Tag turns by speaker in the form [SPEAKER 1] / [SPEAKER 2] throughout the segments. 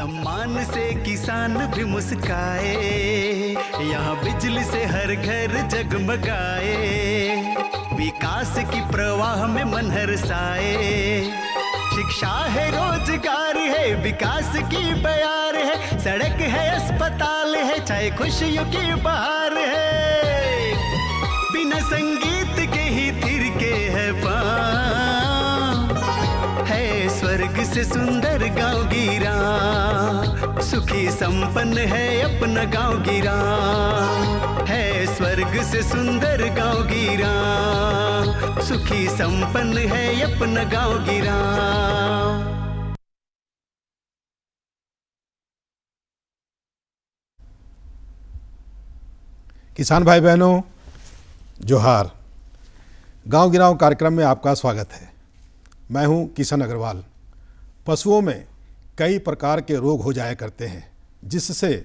[SPEAKER 1] सम्मान से किसान भी मुस्काए, यहाँ बिजली से हर घर जगमगाए, विकास की प्रवाह में मन हर्षाए। शिक्षा है, रोजगार है, विकास की बयार है, सड़क है, अस्पताल है, चाहे खुशियों की बहार है। बिना संगीत के ही तिरके है पाँव, है स्वर्ग से सुंदर गांव गिरा, सुखी संपन्न है अपना गांव गिरा, है स्वर्ग से सुंदर गांव गिरा, सुखी संपन्न है अपना गांव गिरा।
[SPEAKER 2] किसान भाई बहनों, जोहार। गांव गिरांव कार्यक्रम में आपका स्वागत है। मैं हूं किशन अग्रवाल। पशुओं में कई प्रकार के रोग हो जाया करते हैं, जिससे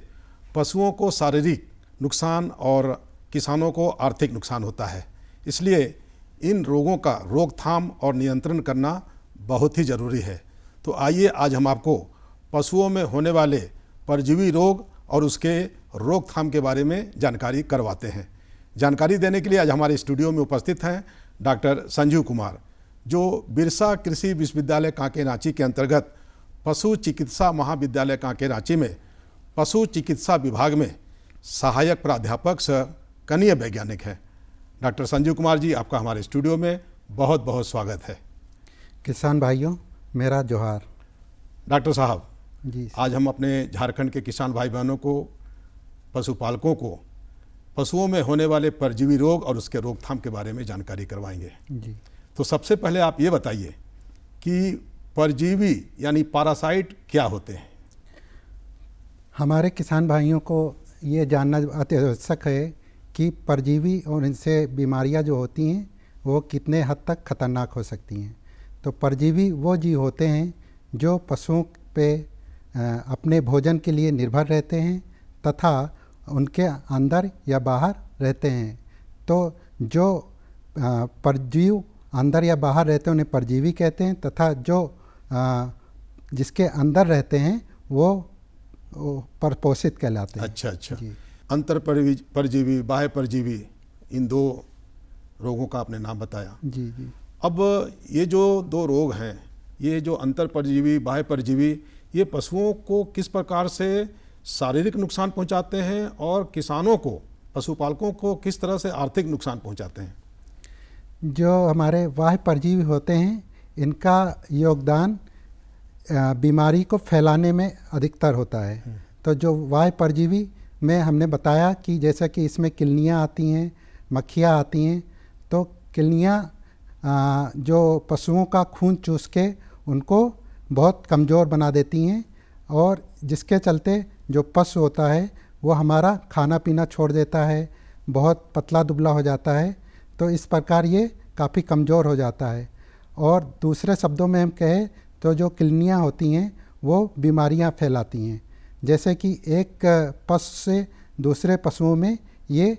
[SPEAKER 2] पशुओं को शारीरिक नुकसान और किसानों को आर्थिक नुकसान होता है। इसलिए इन रोगों का रोकथाम और नियंत्रण करना बहुत ही ज़रूरी है। तो आइए आज हम आपको पशुओं में होने वाले परजीवी रोग और उसके रोकथाम के बारे में जानकारी करवाते हैं। जानकारी देने के लिए आज हमारे स्टूडियो में उपस्थित हैं डॉक्टर संजीव कुमार, जो बिरसा कृषि विश्वविद्यालय कांके रांची के अंतर्गत पशु चिकित्सा महाविद्यालय कांके रांची में पशु चिकित्सा विभाग में सहायक प्राध्यापक सह कनीय वैज्ञानिक हैं। डॉक्टर संजीव कुमार जी, आपका हमारे स्टूडियो में बहुत बहुत स्वागत है।
[SPEAKER 3] किसान भाइयों, मेरा जोहार।
[SPEAKER 2] डॉक्टर साहब
[SPEAKER 3] जी,
[SPEAKER 2] आज हम अपने झारखंड के किसान भाई बहनों को, पशुपालकों को पशुओं में होने वाले परजीवी रोग और उसके रोकथाम के बारे में जानकारी करवाएंगे।
[SPEAKER 3] जी।
[SPEAKER 2] तो सबसे पहले आप ये बताइए कि परजीवी यानी पैरासाइट क्या होते हैं?
[SPEAKER 3] हमारे किसान भाइयों को ये जानना अति आवश्यक है कि परजीवी और इनसे बीमारियां जो होती हैं वो कितने हद तक खतरनाक हो सकती हैं। तो परजीवी वो जीव होते हैं जो पशुओं पे अपने भोजन के लिए निर्भर रहते हैं तथा उनके अंदर या बाहर रहते हैं। तो जो परजीव अंदर या बाहर रहते हैं उन्हें परजीवी कहते हैं, तथा जो जिसके अंदर रहते हैं वो परपोषित कहलाते हैं।
[SPEAKER 2] अच्छा अच्छा।
[SPEAKER 3] जी।
[SPEAKER 2] अंतर परजीवी, बाह्य परजीवी, इन दो रोगों का आपने नाम बताया।
[SPEAKER 3] जी जी।
[SPEAKER 2] अब ये जो दो रोग हैं, ये जो अंतर परजीवी, बाह्य परजीवी, ये पशुओं को किस प्रकार से शारीरिक नुकसान पहुंचाते हैं और किसानों को, पशुपालकों को किस तरह से आर्थिक नुकसान पहुंचाते हैं?
[SPEAKER 3] जो हमारे बाह्य परजीवी होते हैं, इनका योगदान बीमारी को फैलाने में अधिकतर होता है। तो जो बाह्य परजीवी में हमने बताया कि जैसा कि इसमें किलनियाँ आती हैं, मक्खियाँ आती हैं। तो किलनियाँ जो पशुओं का खून चूस के उनको बहुत कमज़ोर बना देती हैं, और जिसके चलते जो पशु होता है वो हमारा खाना पीना छोड़ देता है, बहुत पतला दुबला हो जाता है। तो इस प्रकार ये काफ़ी कमज़ोर हो जाता है। और दूसरे शब्दों में हम कहें तो जो किलनियाँ होती हैं वो बीमारियां फैलाती हैं। जैसे कि एक पशु से दूसरे पशुओं में ये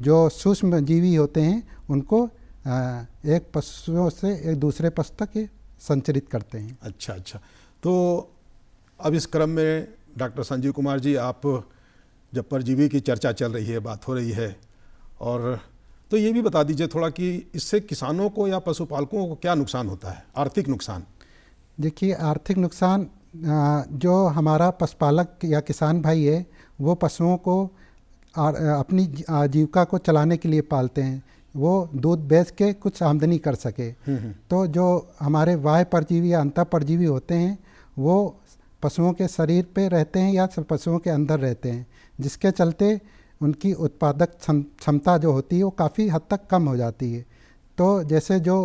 [SPEAKER 3] जो सूक्ष्म जीवी होते हैं उनको एक पशुओं से एक दूसरे पशु तक ये संचरित करते हैं।
[SPEAKER 2] अच्छा अच्छा। तो अब इस क्रम में डॉक्टर संजीव कुमार जी, आप जब परजीवी की चर्चा चल रही है, बात हो रही है, और तो ये भी बता दीजिए थोड़ा कि इससे किसानों को या पशुपालकों को क्या नुकसान होता है, आर्थिक नुकसान?
[SPEAKER 3] देखिए, आर्थिक नुकसान जो हमारा पशुपालक या किसान भाई है वो पशुओं को अपनी आजीविका को चलाने के लिए पालते हैं, वो दूध बेच के कुछ आमदनी कर सके। तो जो हमारे बाह्य परजीवी या अंतः परजीवी होते हैं वो पशुओं के शरीर पे रहते हैं या पशुओं के अंदर रहते हैं, जिसके चलते उनकी उत्पादक क्षमता जो होती है वो काफ़ी हद तक कम हो जाती है। तो जैसे जो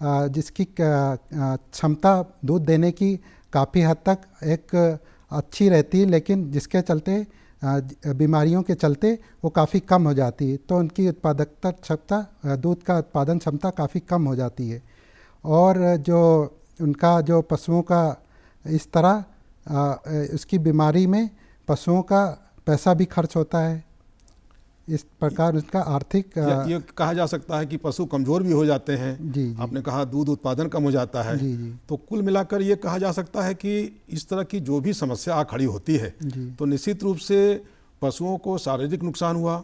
[SPEAKER 3] जिसकी क्षमता दूध देने की काफ़ी हद तक एक अच्छी रहती है, लेकिन जिसके चलते बीमारियों के चलते वो काफ़ी कम हो जाती है, तो उनकी उत्पादकता क्षमता, दूध का उत्पादन क्षमता काफ़ी कम हो जाती है। और जो उनका जो पशुओं का इस तरह उसकी बीमारी में पशुओं का पैसा भी खर्च होता है। इस प्रकार उसका आर्थिक
[SPEAKER 2] ये कहा जा सकता है कि पशु कमज़ोर भी हो जाते हैं।
[SPEAKER 3] जी जी
[SPEAKER 2] आपने कहा दूध उत्पादन कम हो जाता है।
[SPEAKER 3] जी जी
[SPEAKER 2] तो कुल मिलाकर ये कहा जा सकता है कि इस तरह की जो भी समस्या आ खड़ी होती है
[SPEAKER 3] जी
[SPEAKER 2] तो निश्चित रूप से पशुओं को शारीरिक नुकसान हुआ,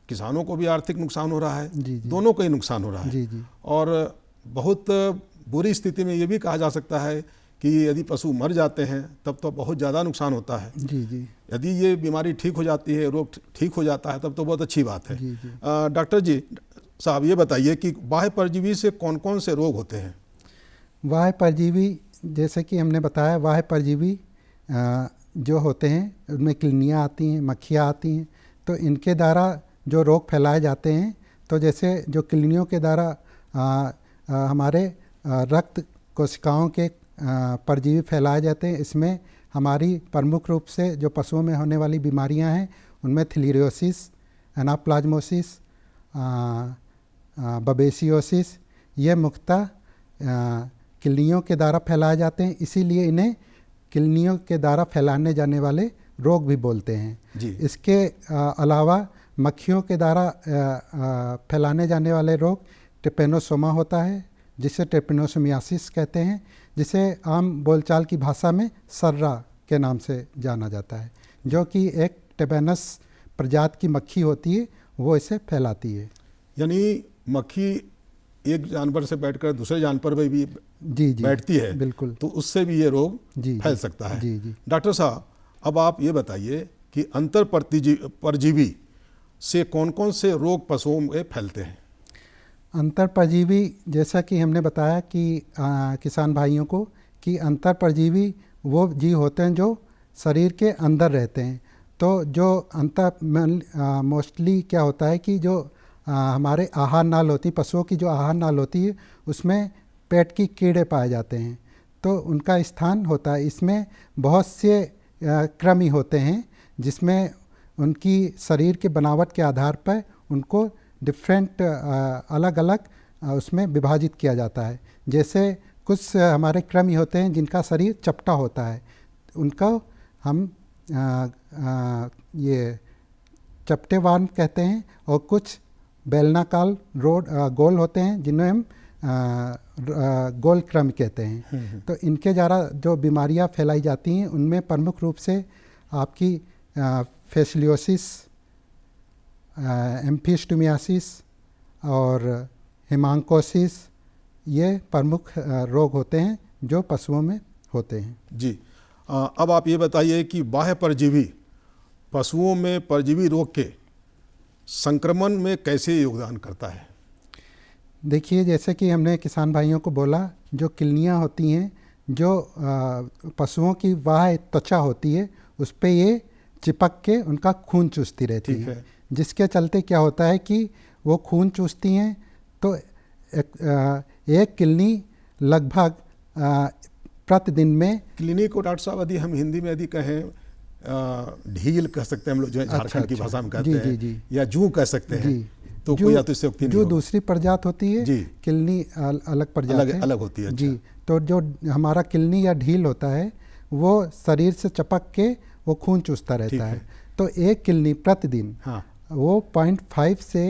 [SPEAKER 2] किसानों को भी आर्थिक नुकसान हो रहा है,
[SPEAKER 3] जी जी
[SPEAKER 2] दोनों को ही नुकसान हो रहा है।
[SPEAKER 3] जी जी
[SPEAKER 2] और बहुत बुरी स्थिति में ये भी कहा जा सकता है कि यदि पशु मर जाते हैं तब तो बहुत ज़्यादा नुकसान होता है।
[SPEAKER 3] जी जी
[SPEAKER 2] यदि ये बीमारी ठीक हो जाती है, रोग ठीक हो जाता है, तब तो बहुत अच्छी बात है।
[SPEAKER 3] जी जी
[SPEAKER 2] डॉक्टर जी साहब ये बताइए कि बाह्य परजीवी से कौन कौन से रोग होते हैं?
[SPEAKER 3] वाह्य परजीवी, जैसे कि हमने बताया, वाह्य परजीवी जो होते हैं उनमें किलनियाँ आती हैं, मक्खियाँ आती हैं, तो इनके द्वारा जो रोग फैलाए जाते हैं। तो जैसे जो किलनियों के द्वारा हमारे रक्त कोशिकाओं के परजीवी फैलाए जाते हैं। इसमें हमारी प्रमुख रूप से जो पशुओं में होने वाली बीमारियां हैं उनमें थीलिरियोसिस, एनाप्लाज्मोसिस, बबेसियोसिस, ये मुख्यतः किलनियों के द्वारा फैलाए जाते हैं। इसीलिए इन्हें किलनियों के द्वारा फैलाने जाने वाले रोग भी बोलते हैं
[SPEAKER 2] जी।
[SPEAKER 3] इसके अलावा मक्खियों के द्वारा फैलाने जाने वाले रोग ट्रिपेनोसोमा होता है, जिसे ट्रिपेनोसोमियासिस कहते हैं, जिसे आम बोलचाल की भाषा में सर्रा के नाम से जाना जाता है, जो कि एक टेबेनस प्रजाति की मक्खी होती है, वो इसे फैलाती है।
[SPEAKER 2] यानी मक्खी एक जानवर से बैठकर दूसरे जानवर में भी
[SPEAKER 3] जी जी
[SPEAKER 2] बैठती है,
[SPEAKER 3] बिल्कुल,
[SPEAKER 2] तो उससे भी ये रोग
[SPEAKER 3] जी
[SPEAKER 2] फैल सकता है।
[SPEAKER 3] जी जी
[SPEAKER 2] डॉक्टर साहब अब आप ये बताइए कि अंतर परजीवी से कौन कौन से रोग पशुओं में फैलते हैं?
[SPEAKER 3] अंतर परजीवी, जैसा कि हमने बताया कि किसान भाइयों को कि अंतर परजीवी वो जीव होते हैं जो शरीर के अंदर रहते हैं। तो जो मोस्टली क्या होता है कि जो हमारे आहार नाल होती, पशुओं की जो आहार नाल होती है उसमें पेट की कीड़े पाए जाते हैं, तो उनका स्थान होता है। इसमें बहुत से कृमि होते हैं जिसमें उनकी शरीर के बनावट के आधार पर उनको डिफरेंट अलग अलग उसमें विभाजित किया जाता है। जैसे कुछ हमारे कृमि होते हैं जिनका शरीर चपटा होता है, उनको हम ये चपटेवान कहते हैं, और कुछ बेलनाकार गोल होते हैं जिन्हें हम गोल कृमि कहते हैं। तो इनके द्वारा जो बीमारियां फैलाई जाती हैं उनमें प्रमुख रूप से आपकी फेसिलियोसिस, एम्फिस्टोमियासिस और हेमांकोसिस, ये प्रमुख रोग होते हैं जो पशुओं में होते हैं।
[SPEAKER 2] जी। अब आप ये बताइए कि बाह्य परजीवी पशुओं में परजीवी रोग के संक्रमण में कैसे योगदान करता है?
[SPEAKER 3] देखिए, जैसे कि हमने किसान भाइयों को बोला, जो किलनियाँ होती हैं, जो पशुओं की बाह्य त्वचा होती है, उस पर ये चिपक के उनका खून चूसती रहती है, जिसके चलते क्या होता है कि वो खून चूसती हैं तो एक किलनी लगभग प्रतिदिन में,
[SPEAKER 2] किलनी को डॉक्टर साहब यदि हम हिंदी में यदि कहें ढील कह सकते हैं हम लोग, जो झारखंड की भाषा में कहते
[SPEAKER 3] जी,
[SPEAKER 2] हैं,
[SPEAKER 3] जी, जी,
[SPEAKER 2] या जूं कह सकते हैं, तो
[SPEAKER 3] जो,
[SPEAKER 2] कोई अतिशयोक्ति नहीं
[SPEAKER 3] जो
[SPEAKER 2] होगा।
[SPEAKER 3] दूसरी प्रजाति होती है
[SPEAKER 2] जी,
[SPEAKER 3] किलनी अलग प्रजाति है,
[SPEAKER 2] अलग होती है।
[SPEAKER 3] जी। तो जो हमारा किलनी या ढील होता है वो शरीर से चपक के वो खून चूसता रहता है। तो एक किलनी प्रतिदिन वो 0.5 से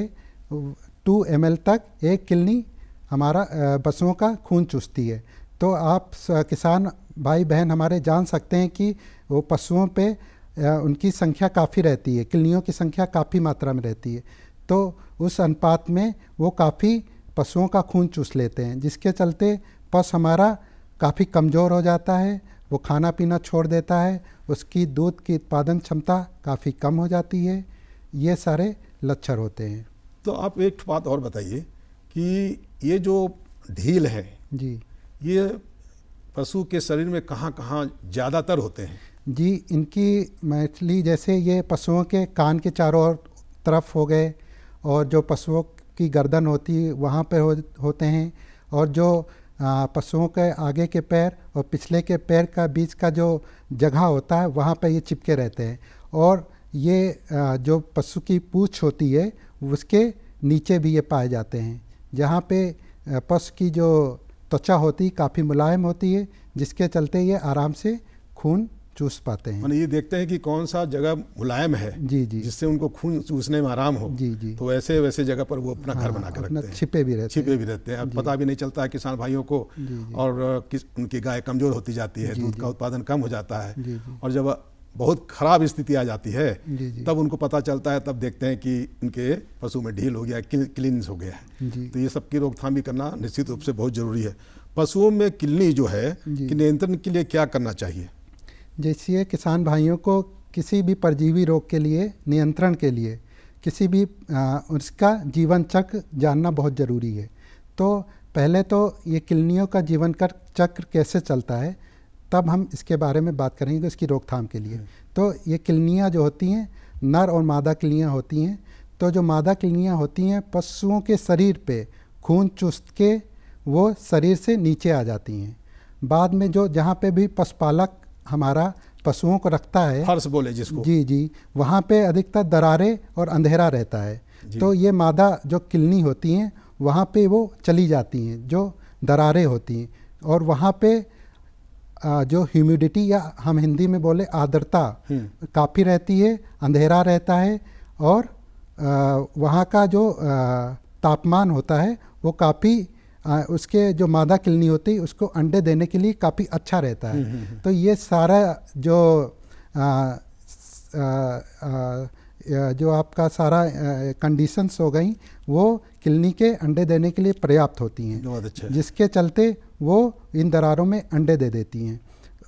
[SPEAKER 3] 2 ml तक एक किलनी हमारा पशुओं का खून चूसती है। तो आप किसान भाई बहन हमारे जान सकते हैं कि वो पशुओं पे उनकी संख्या काफ़ी रहती है, किलनियों की संख्या काफ़ी मात्रा में रहती है, तो उस अनुपात में वो काफ़ी पशुओं का खून चूस लेते हैं, जिसके चलते पशु हमारा काफ़ी कमज़ोर हो जाता है, वो खाना पीना छोड़ देता है, उसकी दूध की उत्पादन क्षमता काफ़ी कम हो जाती है। ये सारे लक्षण होते हैं।
[SPEAKER 2] तो आप एक बात और बताइए कि ये जो ढील है
[SPEAKER 3] जी,
[SPEAKER 2] ये पशु के शरीर में कहाँ कहाँ ज़्यादातर होते हैं?
[SPEAKER 3] जी, इनकी मैथिली, जैसे ये पशुओं के कान के चारों तरफ हो गए, और जो पशुओं की गर्दन होती है वहाँ पर होते हैं, और जो पशुओं के आगे के पैर और पिछले के पैर का बीच का जो जगह होता है वहाँ पर ये चिपके रहते हैं। और ये जो पशु की पूँछ होती है उसके नीचे भी ये पाए जाते हैं, जहाँ पे पशु की जो त्वचा होती काफ़ी मुलायम होती है, जिसके चलते ये आराम से खून चूस पाते हैं।
[SPEAKER 2] माने ये देखते हैं कि कौन सा जगह मुलायम है,
[SPEAKER 3] जी जी
[SPEAKER 2] जिससे उनको खून चूसने में आराम हो।
[SPEAKER 3] जी जी
[SPEAKER 2] तो ऐसे वैसे जगह पर वो अपना घर बना के
[SPEAKER 3] अपना
[SPEAKER 2] रखते हैं,
[SPEAKER 3] छिपे भी रहते
[SPEAKER 2] छिपे भी रहते हैं। अब पता भी नहीं चलता है किसान भाइयों को, और उनकी गाय कमज़ोर होती जाती है, दूध का उत्पादन कम हो जाता है,
[SPEAKER 3] जी जी
[SPEAKER 2] और जब बहुत ख़राब स्थिति आ जाती है
[SPEAKER 3] जी जी
[SPEAKER 2] तब उनको पता चलता है, तब देखते हैं कि इनके पशु में ढील हो गया, क्लींस हो गया है।
[SPEAKER 3] जी
[SPEAKER 2] तो ये सब की रोकथाम भी करना निश्चित रूप से बहुत ज़रूरी है। पशुओं में किलनी जो है कि नियंत्रण के लिए क्या करना चाहिए?
[SPEAKER 3] जैसे किसान भाइयों को किसी भी परजीवी रोग के लिए नियंत्रण के लिए किसी भी उसका जीवन चक्र जानना बहुत ज़रूरी है। तो पहले तो ये किलनियों का जीवन चक्र कैसे चलता है, तब हम इसके बारे में बात करेंगे इसकी रोकथाम के लिए। तो ये किलनियाँ जो होती हैं, नर और मादा किलनियाँ होती हैं। तो जो मादा किलनियाँ होती हैं, पशुओं के शरीर पे खून चूस के वो शरीर से नीचे आ जाती हैं। बाद में जो जहाँ पे भी पशुपालक हमारा पशुओं को रखता है,
[SPEAKER 2] फर्श बोले जिसको,
[SPEAKER 3] जी जी, वहाँ पे अधिकतर दरारें और अंधेरा रहता है। तो ये मादा जो किलनी होती हैं वहाँ पे वो चली जाती हैं, जो दरारें होती हैं, और वहाँ पे जो ह्यूमिडिटी या हम हिंदी में बोले आर्द्रता काफ़ी रहती है, अंधेरा रहता है, और वहाँ का जो तापमान होता है वो काफ़ी उसके जो मादा किलनी होती है उसको अंडे देने के लिए काफ़ी अच्छा रहता है। तो ये सारा जो जो आपका सारा कंडीशंस हो गई वो किलनी के अंडे देने के लिए पर्याप्त होती हैं, जिसके चलते वो इन दरारों में अंडे दे देती हैं।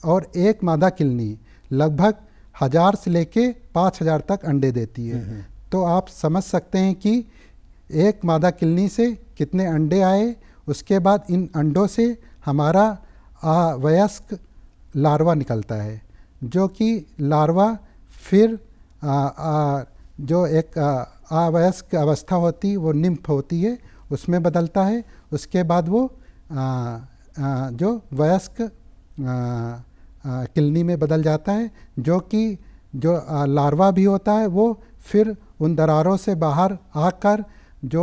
[SPEAKER 3] और एक मादा किलनी लगभग 1000 से लेके 5000 तक अंडे देती है। तो आप समझ सकते हैं कि एक मादा किलनी से कितने अंडे आए। उसके बाद इन अंडों से हमारा वयस्क लार्वा निकलता है, जो कि लार्वा फिर जो एक अवयस्क अवस्था होती है वो निम्फ होती है, उसमें बदलता है। उसके बाद वो जो वयस्क किलनी में बदल जाता है, जो कि जो लार्वा भी होता है वो फिर उन दरारों से बाहर आकर जो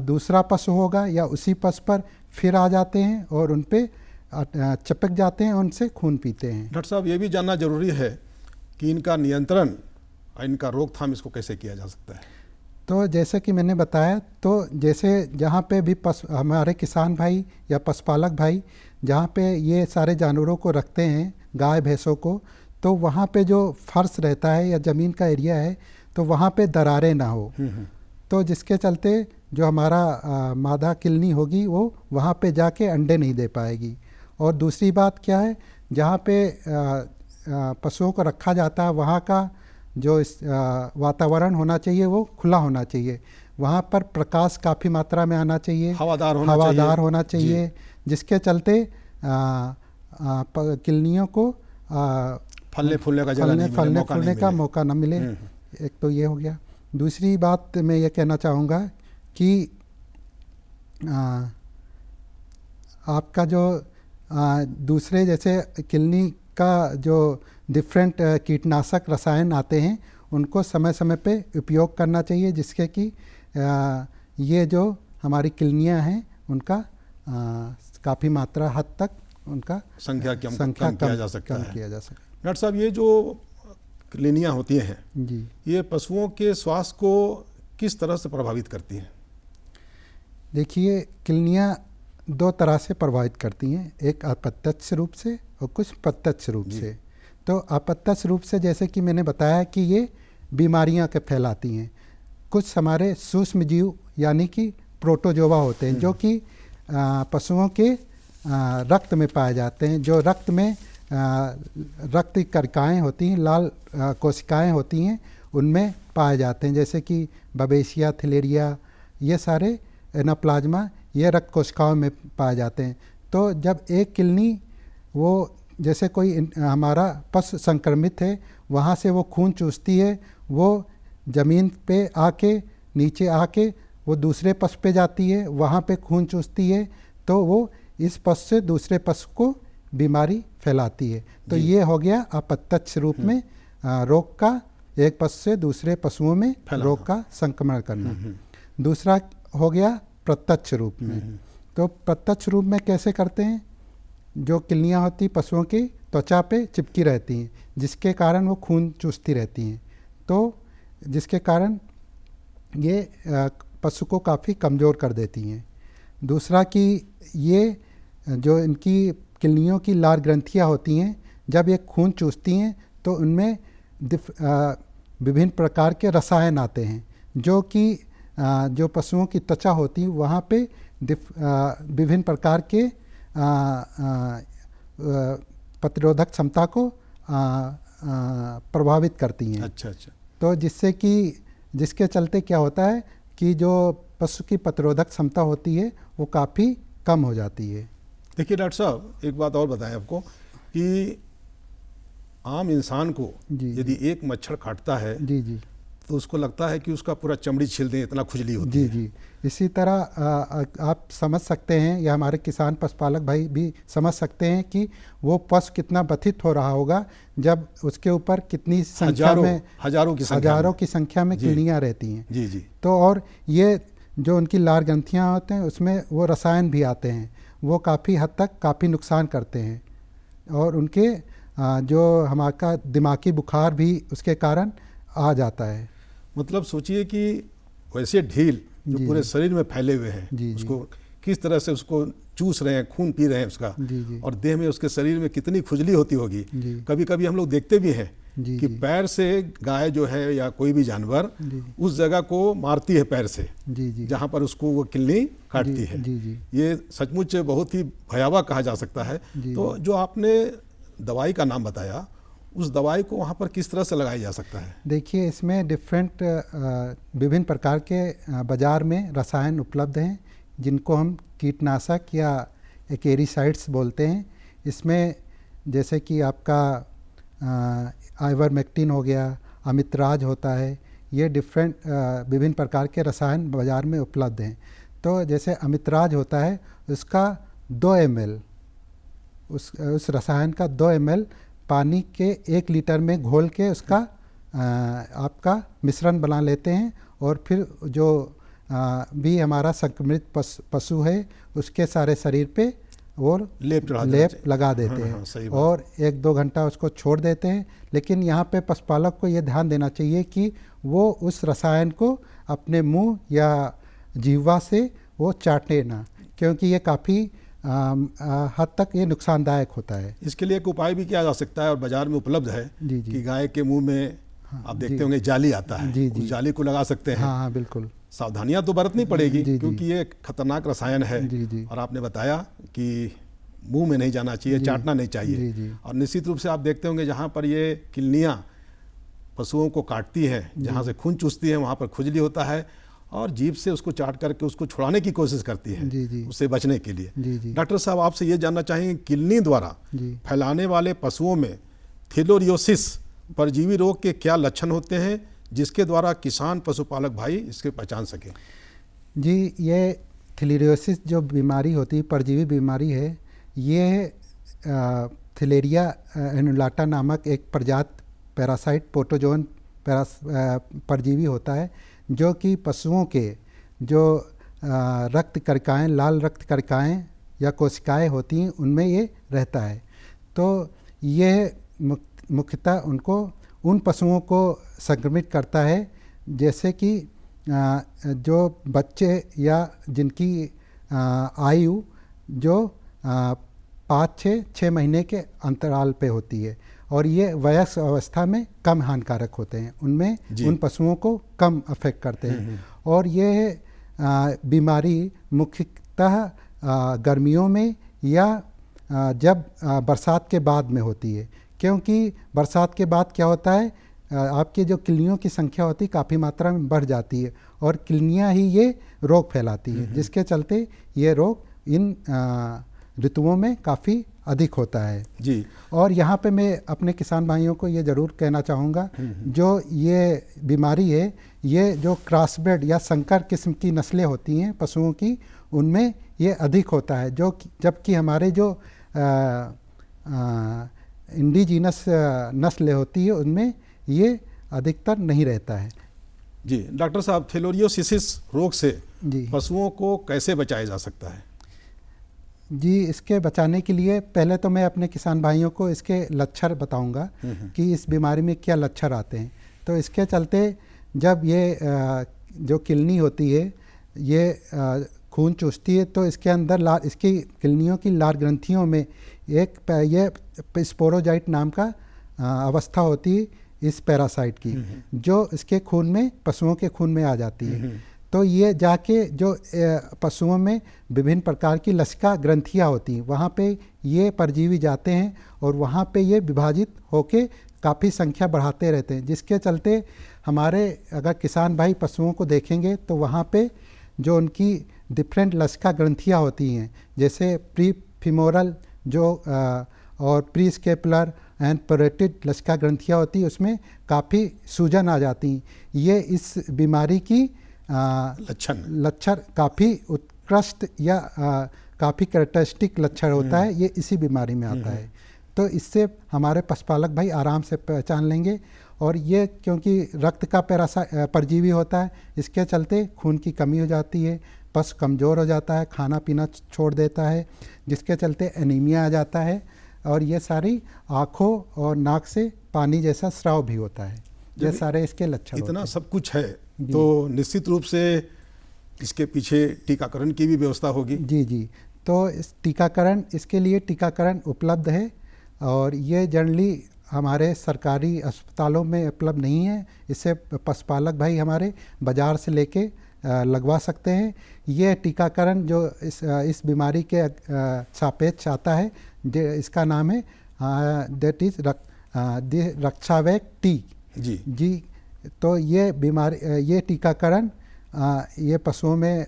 [SPEAKER 3] दूसरा पशु होगा या उसी पशु पर फिर आ जाते हैं और उन पे चिपक जाते हैं, उनसे खून पीते हैं।
[SPEAKER 2] डॉक्टर साहब, ये भी जानना जरूरी है कि इनका नियंत्रण, इनका रोकथाम इसको कैसे किया जा सकता है?
[SPEAKER 3] तो जैसे कि मैंने बताया, तो जैसे जहाँ पे भी हमारे किसान भाई या पशुपालक भाई जहाँ पे ये सारे जानवरों को रखते हैं, गाय भैंसों को, तो वहाँ पे जो फर्श रहता है या ज़मीन का एरिया है तो वहाँ पे दरारें ना हो। तो जिसके चलते जो हमारा मादा किलनी होगी वो वहाँ पे जाके अंडे नहीं दे पाएगी। और दूसरी बात क्या है, जहाँ पे पशुओं को रखा जाता है वहाँ का जो वातावरण होना चाहिए वो खुला होना चाहिए। वहाँ पर प्रकाश काफ़ी मात्रा में आना चाहिए, हवादार होना चाहिए, जिसके चलते किलनियों को
[SPEAKER 2] फलने फूलने
[SPEAKER 3] का मौका न मिले। एक तो ये हो गया। दूसरी बात मैं ये कहना चाहूँगा कि आपका जो दूसरे जैसे किलनी का जो डिफरेंट कीटनाशक रसायन आते हैं उनको समय समय पे उपयोग करना चाहिए, जिसके कि ये जो हमारी किलनियाँ हैं उनका काफ़ी मात्रा हद तक उनका
[SPEAKER 2] संख्या कम किया जा सकता है। डॉक्टर साहब, ये जो किलनियाँ होती हैं
[SPEAKER 3] जी, ये
[SPEAKER 2] पशुओं के स्वास्थ्य को किस तरह से प्रभावित करती हैं?
[SPEAKER 3] देखिए, किलनियाँ दो तरह से प्रभावित करती हैं, एक अप्रत्यक्ष रूप से और कुछ प्रत्यक्ष रूप से। तो अप्रत्यक्ष रूप से जैसे कि मैंने बताया कि ये बीमारियां के फैलाती हैं। कुछ हमारे सूक्ष्म जीव यानी कि प्रोटोजोआ होते हैं जो कि पशुओं के रक्त में पाए जाते हैं। जो रक्त में रक्त कणिकाएँ होती हैं, लाल कोशिकाएँ होती हैं, उनमें पाए जाते हैं, जैसे कि बबेसिया, थिलेरिया, ये सारे एनाप्लाज्मा ये रक्त कोशिकाओं में पाए जाते हैं। तो जब एक किलनी वो जैसे कोई हमारा पशु संक्रमित है वहाँ से वो खून चूसती है, वो ज़मीन पे आके नीचे आके वो दूसरे पशु पे जाती है, वहाँ पे खून चूसती है, तो वो इस पशु से दूसरे पशु को बीमारी फैलाती है। तो ये हो गया अप्रत्यक्ष रूप में रोग का, एक पशु से दूसरे पशुओं में रोग का संक्रमण करना। दूसरा हो गया प्रत्यक्ष रूप में। तो प्रत्यक्ष रूप में कैसे करते हैं? जो किलनियाँ होती पशुओं की, तो त्वचा पे चिपकी रहती हैं, जिसके कारण वो खून चूसती रहती हैं, तो जिसके कारण ये पशु को काफ़ी कमज़ोर कर देती हैं। दूसरा कि ये जो इनकी किडनियों की लाल ग्रंथियाँ होती हैं, जब ये खून चूसती हैं तो उनमें विभिन्न प्रकार के रसायन आते हैं, जो कि जो पशुओं की त्वचा होती है वहाँ पे विभिन्न प्रकार के प्रतिरोधक क्षमता को प्रभावित करती हैं।
[SPEAKER 2] अच्छा अच्छा।
[SPEAKER 3] तो जिसके चलते क्या होता है कि जो पशु की प्रतिरोधक क्षमता होती है वो काफ़ी कम हो जाती है।
[SPEAKER 2] देखिए डॉक्टर साहब, एक बात और बताएं आपको कि आम इंसान को यदि एक मच्छर काटता है
[SPEAKER 3] जी जी
[SPEAKER 2] तो उसको लगता है कि उसका पूरा चमड़ी छील दें, इतना खुजली होती है।
[SPEAKER 3] जी। इसी तरह आप समझ सकते हैं, या हमारे किसान पशुपालक भाई भी समझ सकते हैं कि वो पशु कितना व्यथित हो रहा होगा जब उसके ऊपर कितनी संख्या में हजारों की संख्या में किडनियाँ रहती हैं।
[SPEAKER 2] जी जी।
[SPEAKER 3] तो और ये जो उनकी लार ग्रंथियाँ होते हैं उसमें वो रसायन भी आते हैं, वो काफ़ी हद तक काफ़ी नुकसान करते हैं, और उनके जो हमारा दिमागी बुखार भी उसके कारण आ जाता है।
[SPEAKER 2] मतलब सोचिए कि वैसे ढील जो पूरे शरीर में फैले हुए हैं, उसको किस तरह से उसको चूस रहे हैं, खून पी रहे हैं उसका, और देह में उसके शरीर में कितनी खुजली होती होगी। कभी कभी हम लोग देखते भी हैं कि पैर से गाय जो है या कोई भी जानवर उस जगह को मारती है पैर से, जहाँ पर उसको वो किल्ली काटती है। ये सचमुच बहुत ही भयावह कहा जा सकता है। तो जो आपने दवाई का नाम बताया, उस दवाई को वहाँ पर किस तरह से लगाया जा सकता है?
[SPEAKER 3] देखिए, इसमें विभिन्न प्रकार के बाज़ार में रसायन उपलब्ध हैं, जिनको हम कीटनाशक या एकेरीसाइड्स बोलते हैं। इसमें जैसे कि आपका आइवरमेक्टिन हो गया, अमितराज होता है, ये विभिन्न प्रकार के रसायन बाज़ार में उपलब्ध हैं। तो जैसे अमितराज होता है, उसका 2 ml उस रसायन का 2 ml पानी के 1 लीटर में घोल के उसका आपका मिश्रण बना लेते हैं, और फिर जो भी हमारा संक्रमित पशु है उसके सारे शरीर पे वो लेप लगा देते हैं, और 1-2 घंटा उसको छोड़ देते हैं। लेकिन यहाँ पे पशुपालक को ये ध्यान देना चाहिए कि वो उस रसायन को अपने मुंह या जीवा से वो चाटे ना, क्योंकि ये काफ़ी हद तक ये नुकसानदायक होता है।
[SPEAKER 2] इसके लिए एक उपाय भी किया जा सकता है और बाजार में उपलब्ध है कि गाय के मुंह में आप देखते होंगे जाली आता है, उस जाली को लगा सकते हैं।
[SPEAKER 3] हाँ बिल्कुल।
[SPEAKER 2] सावधानियां तो बरतनी पड़ेगी क्योंकि ये खतरनाक रसायन है। और आपने बताया कि मुंह में नहीं जाना चाहिए, चाटना नहीं चाहिए। और निश्चित रूप से आप देखते होंगे जहाँ पर ये किल्नियाँ पशुओं को काटती है, जहाँ से खून चूसती है, वहाँ पर खुजली होता है, और जीभ से उसको चाट करके उसको छुड़ाने की कोशिश करती है उससे बचने के लिए। डॉक्टर साहब, आपसे ये जानना चाहेंगे, किडनी द्वारा फैलाने वाले पशुओं में थिलोरियोसिस परजीवी रोग के क्या लक्षण होते हैं, जिसके द्वारा किसान पशुपालक भाई इसके पहचान सकें?
[SPEAKER 3] जी, ये थिलोरियोसिस जो बीमारी होती है, परजीवी बीमारी है, ये थिलेरिया एनुलाटा नामक एक प्रजात पैरासाइट प्रोटोजोन परजीवी होता है, जो कि पशुओं के जो रक्त कणिकाएँ, लाल रक्त कणिकाएँ या कोशिकाएँ होती हैं, उनमें ये रहता है। तो ये मुख्यतः उन पशुओं को संक्रमित करता है जैसे कि जो बच्चे या जिनकी आयु जो 5-6 महीने के अंतराल पे होती है, और ये वयस्क अवस्था में कम हानिकारक होते हैं, उनमें उन पशुओं को कम अफेक्ट करते हैं। और ये बीमारी मुख्यतः गर्मियों में या जब बरसात के बाद में होती है, क्योंकि बरसात के बाद क्या होता है, आपके जो किडनियों की संख्या होती है काफ़ी मात्रा में बढ़ जाती है, और किडनियाँ ही ये रोग फैलाती है, जिसके चलते ये रोग इन ऋतुओं में काफ़ी अधिक होता है
[SPEAKER 2] जी।
[SPEAKER 3] और यहाँ पे मैं अपने किसान भाइयों को ये ज़रूर कहना चाहूँगा, जो ये बीमारी है, ये जो क्रॉसब्रेड या संकर किस्म की नस्लें होती हैं पशुओं की, उनमें ये अधिक होता है, जो जबकि हमारे जो इंडिजीनस नस्ल होती है उनमें ये अधिकतर नहीं रहता है।
[SPEAKER 2] जी डॉक्टर साहब, थिलोरियोसिस रोग से पशुओं को कैसे बचाया जा सकता है?
[SPEAKER 3] जी, इसके बचाने के लिए पहले तो मैं अपने किसान भाइयों को इसके लक्षण बताऊंगा कि इस बीमारी में क्या लक्षण आते हैं। तो इसके चलते जब ये जो किलनी होती है ये खून चूसती है तो इसके अंदर इसकी किलनियों की लार ग्रंथियों में ये स्पोरोजाइट नाम का अवस्था होती है इस पैरासाइट की, जो इसके खून में, पशुओं के खून में आ जाती है। तो ये जाके जो पशुओं में विभिन्न प्रकार की लसिका ग्रंथियाँ होती हैं, वहाँ पे ये परजीवी जाते हैं और वहाँ पे ये विभाजित होके काफ़ी संख्या बढ़ाते रहते हैं, जिसके चलते हमारे अगर किसान भाई पशुओं को देखेंगे तो वहाँ पे जो उनकी डिफरेंट लसिका ग्रंथियाँ होती हैं, जैसे प्री फीमोरल जो और प्री स्केपुलर एंड पैरोटिड लसिका ग्रंथियाँ होती हैं, उसमें काफ़ी सूजन आ जाती हैं। ये इस बीमारी की लक्षण काफ़ी उत्कृष्ट या काफ़ी कैरेक्टरिस्टिक लक्षण होता है, ये इसी बीमारी में आता है। तो इससे हमारे पशुपालक भाई आराम से पहचान लेंगे। और ये क्योंकि रक्त का परजीवी होता है, इसके चलते खून की कमी हो जाती है, पशु कमज़ोर हो जाता है, खाना पीना छोड़ देता है, जिसके चलते एनीमिया आ जाता है और ये सारी आँखों और नाक से पानी जैसा स्राव भी होता है। ये सारे इसके लक्षण
[SPEAKER 2] इतना सब कुछ है तो निश्चित रूप से इसके पीछे टीकाकरण की भी व्यवस्था होगी।
[SPEAKER 3] जी जी, तो इस टीकाकरण, इसके लिए टीकाकरण उपलब्ध है और ये जनरली हमारे सरकारी अस्पतालों में उपलब्ध नहीं है। इसे पशुपालक भाई हमारे बाज़ार से लेके लगवा सकते हैं। ये टीकाकरण जो इस बीमारी के सापेक्ष आता है, इसका नाम है दैट इज़ रक्षावैक टी। जी, तो ये बीमारी, ये टीकाकरण ये पशुओं में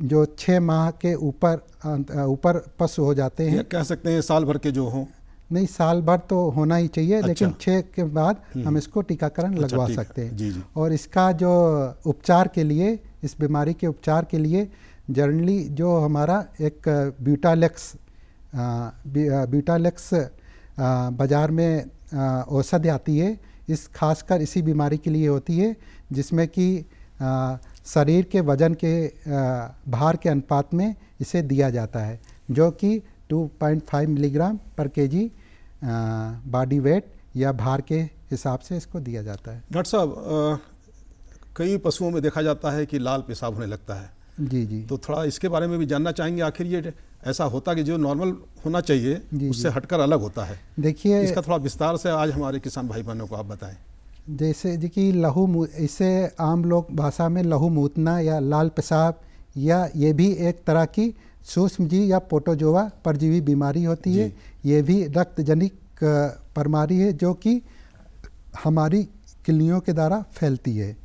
[SPEAKER 3] जो 6 माह के ऊपर पशु हो जाते हैं,
[SPEAKER 2] कह सकते हैं साल भर के जो हों,
[SPEAKER 3] नहीं साल भर तो होना ही चाहिए। अच्छा। लेकिन 6 के बाद हम इसको टीकाकरण लगवा सकते हैं।
[SPEAKER 2] जी। और
[SPEAKER 3] इसका जो उपचार के लिए, इस बीमारी के उपचार के लिए जनरली जो हमारा एक ब्यूटालेक्स बाज़ार में औषधि आती है, इस खासकर इसी बीमारी के लिए होती है, जिसमें कि शरीर के वजन के भार के अनुपात में इसे दिया जाता है, जो कि 2.5 मिलीग्राम पर केजी बॉडी वेट या भार के हिसाब से इसको दिया जाता है।
[SPEAKER 2] डॉक्टर साहब, कई पशुओं में देखा जाता है कि लाल पेशाब होने लगता है।
[SPEAKER 3] जी जी,
[SPEAKER 2] तो थोड़ा इसके बारे में भी जानना चाहेंगे, आखिर ये ऐसा होता कि जो नॉर्मल होना चाहिए उससे हटकर अलग होता है?
[SPEAKER 3] देखिए,
[SPEAKER 2] इसका थोड़ा विस्तार से आज हमारे किसान भाई बहनों को आप बताएं।
[SPEAKER 3] जैसे जी कि इसे आम लोग भाषा में लहू मूतना या लाल पेशाब, या ये भी एक तरह की सूक्ष्मजीव या प्रोटोजोआ परजीवी बीमारी होती है। ये भी रक्तजनित बीमारी है जो कि हमारी किडनियों के द्वारा फैलती है।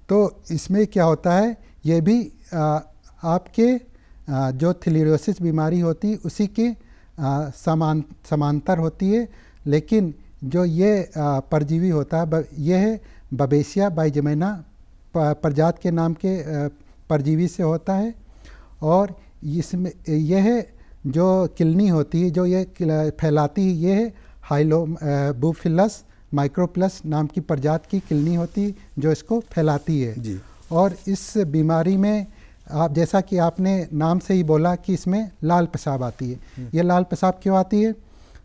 [SPEAKER 3] तो इसमें क्या होता है, ये भी आपके जो थैलेरियोसिस बीमारी होती है उसी के समांतर होती है, लेकिन जो ये परजीवी होता है ये है बबेसिया बाइजेमिना प्रजाति के नाम के परजीवी से होता है। और इसमें यह जो किलनी होती है जो ये फैलाती है, ये है हाइलोबुफिलस माइक्रोप्लस नाम की प्रजाति की किलनी होती है जो इसको फैलाती है जी। और इस बीमारी में आप, जैसा कि आपने नाम से ही बोला कि इसमें लाल पेशाब आती है। ये लाल पेशाब क्यों आती है?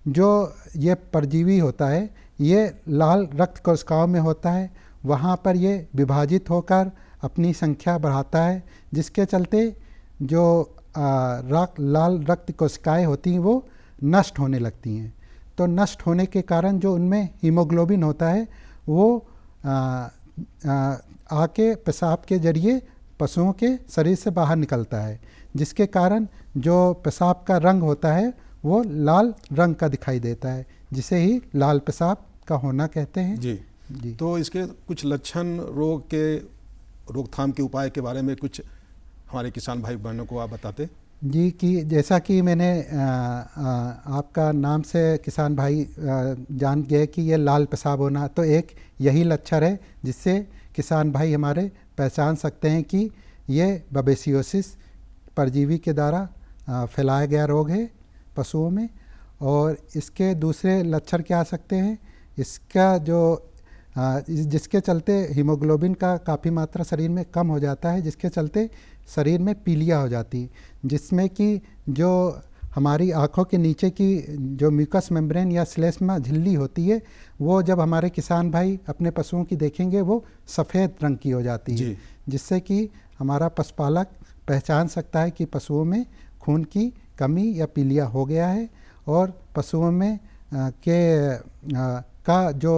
[SPEAKER 3] जो ये परजीवी होता है ये लाल रक्त कोशिकाओं में होता है, वहाँ पर ये विभाजित होकर अपनी संख्या बढ़ाता है, जिसके चलते जो लाल रक्त कोशिकाएं होती हैं वो नष्ट होने लगती हैं। तो नष्ट होने के कारण जो उनमें हीमोग्लोबिन होता है वो आके पेशाब के जरिए पशुओं के शरीर से बाहर निकलता है, जिसके कारण जो पेशाब का रंग होता है वो लाल रंग का दिखाई देता है, जिसे ही लाल पेशाब का होना कहते हैं जी।
[SPEAKER 2] तो इसके कुछ लक्षण, रोग के रोकथाम के उपाय के बारे में कुछ हमारे किसान भाई बहनों को आप बताते
[SPEAKER 3] जी। कि जैसा कि मैंने आपका नाम से किसान भाई जान गए कि ये लाल पेशाब होना, तो एक यही लक्षण है जिससे किसान भाई हमारे पहचान सकते हैं कि ये बबेसियोसिस परजीवी के द्वारा फैलाया गया रोग है पशुओं में। और इसके दूसरे लक्षण क्या आ सकते हैं? इसका जो जिसके चलते हीमोग्लोबिन का काफ़ी मात्रा शरीर में कम हो जाता है, जिसके चलते शरीर में पीलिया हो जाती, जिसमें कि जो हमारी आँखों के नीचे की जो म्यूकस मेम्ब्रेन या श्लेष्मा झिल्ली होती है, वो जब हमारे किसान भाई अपने पशुओं की देखेंगे वो सफ़ेद रंग की हो जाती है, जिससे कि हमारा पशुपालक पहचान सकता है कि पशुओं में खून की कमी या पीलिया हो गया है और पशुओं में का जो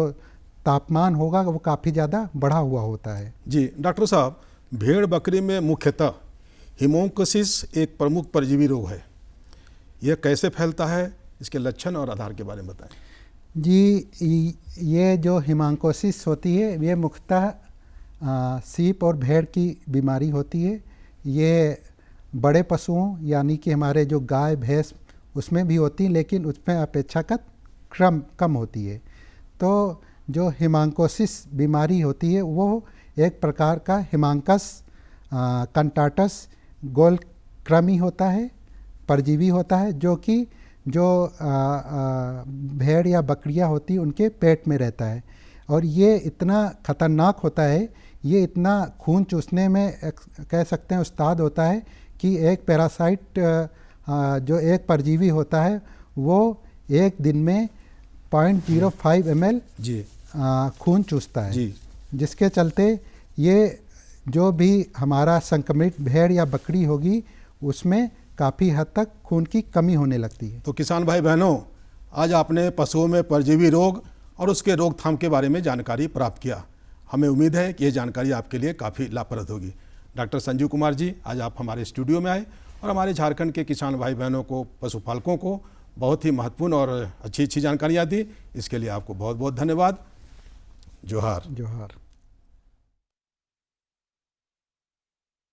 [SPEAKER 3] तापमान होगा वो काफ़ी ज़्यादा बढ़ा हुआ होता है।
[SPEAKER 2] जी डॉक्टर साहब, भेड़ बकरी में मुख्यतः हीमोंकोसिस एक प्रमुख परजीवी रोग है, यह कैसे फैलता है, इसके लक्षण और आधार के बारे में बताएं।
[SPEAKER 3] जी, ये जो हीमोंकोसिस होती है ये मुख्यतः सीप और भेड़ की बीमारी होती है। ये बड़े पशुओं यानी कि हमारे जो गाय भैंस उसमें भी होती है, लेकिन उसमें अपेक्षाकृत कम होती है। तो जो हीमोंकोसिस बीमारी होती है वो एक प्रकार का हीमांकस कंटाटस गोल कृमि होता है, परजीवी होता है, जो कि जो भेड़ या बकरियां होती उनके पेट में रहता है। और ये इतना ख़तरनाक होता है, ये इतना खून चूसने में कह सकते हैं उस्ताद होता है कि एक पैरासाइट जो एक परजीवी होता है वो एक दिन में 0.05 ml खून चूसता है, जिसके चलते ये जो भी हमारा संक्रमित भेड़ या बकरी होगी उसमें काफ़ी हद तक खून की कमी होने लगती है।
[SPEAKER 2] तो किसान भाई बहनों, आज आपने पशुओं में परजीवी रोग और उसके रोकथाम के बारे में जानकारी प्राप्त किया। हमें उम्मीद है कि ये जानकारी आपके लिए काफ़ी लाभप्रद होगी। डॉक्टर संजीव कुमार जी, आज आप हमारे स्टूडियो में आए और हमारे झारखंड के किसान भाई बहनों को, पशुपालकों को बहुत ही महत्वपूर्ण और अच्छी जानकारियाँ दी। इसके लिए आपको बहुत बहुत धन्यवाद। जोहार।
[SPEAKER 3] जोहार।